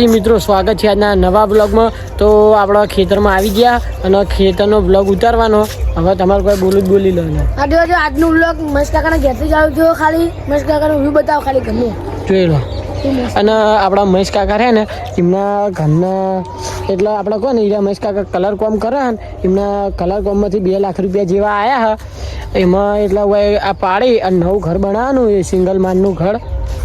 મિત્રો સ્વાગત છે આજના નવા બ્લોગમાં। તો આપણા ખેતરમાં આવી ગયા અને ખેતરનો બ્લોગ ઉતારવાનો। હવે તમારે કોઈ બોલી લો આજનો બ્લોગ મસ્ત કાકાના ઘેરથી જ આવ્યો છો। ખાલી મસ્ત કાકાનો વ્યૂ બતાવો ખાલી ઘરનું જોઈ લો। અને આપણા મહેશ કાકા છે ને એમના ઘરના એટલે આપણે કહો ને એ મહેશ કાકા કલર કોમ કરે ને એમના કલર કોમમાંથી 2 લાખ રૂપિયા જેવા આવ્યા છે। એમાં એટલે આ પાડી અને નવું ઘર બનાવવાનું એ સિંગલ માનનું ઘર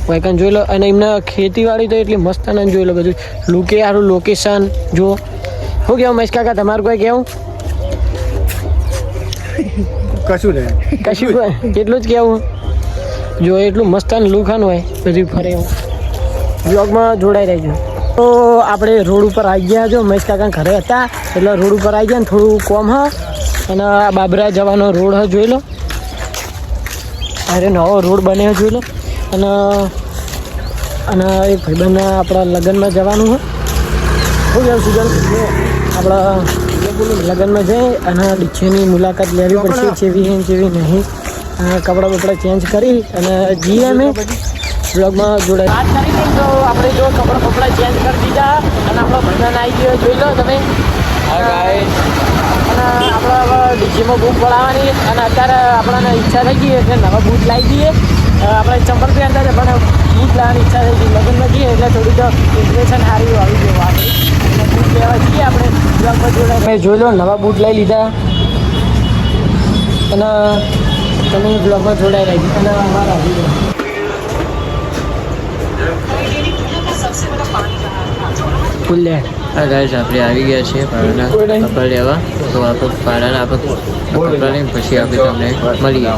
વાયકન જોઈ લો। અને એમને ખેતીવાડી તો એટલી મસ્ત અને જોઈ લો બધું લુકે સારું લોકેશન જો। શું કહેવું મહેશ કાકા તમારું કોઈ કહેવું? કશું એટલું જ કહેવું જો એટલું મસ્ત લુકન હોય બધું ફરે એવું બ્લોગમાં જોડાઈ રહેજો। તો આપણે રોડ ઉપર આવી ગયા જો મહેશ કાકા ઘરે હતા એટલે રોડ ઉપર આવી ગયા ને થોડું કોમ હ અને આ બાબરા જવાનો રોડ હ જોઈ લો। અરે નવો રોડ બન્યો જોઈ લો। અને એક ભાઈબંધ આપણા લગ્નમાં જવાનું હોય શું કહેવું સુજલ આપણા લગ્નમાં જઈ અને ડીછેની મુલાકાત લેવી પડશે જેવી નહીં કપડાં બપડા ચેન્જ કરી અને જઈએ અમે બ્લોગમાં જોડાય વાત કરી તો આપણે જો કપડાં બપડા ચેન્જ કરી દીધા અને આપણો ભાઈબંધ આવી ગયો જોઈ લો તમે। અને આપણે હવે ડીજીમાં બૂટ પડાવવાની અને અત્યારે આપણને ઈચ્છા થઈ ગઈ એટલે નવા બૂટ લાવી દઈએ। આપણે ચંપલ પહેરતા હતા પણ બૂટ લાવવાની ઈચ્છા થઈ ગઈ લગ્નમાં જઈએ એટલે થોડીક ઇમ્પ્રેશન સારી આવી ગયું આપણે બૂટ લેવા જઈએ આપણે બ્લોગમાં જોડાય જોઈ લો નવા બૂટ લઈ લીધા અને તમે બ્લોગમાં જોડાઈ રહી અને અમારા આવી ગયા ફૂલ લે। હા ગાઈસ આપણે આવી ગયા છીએ પાડાના કપડા લેવા। તો આપણે પાડાના આપણે કપડા લઈને પછી આપણે તમને મળીએ।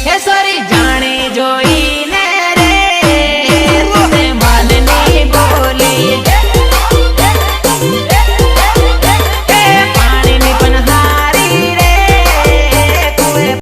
Hey sorry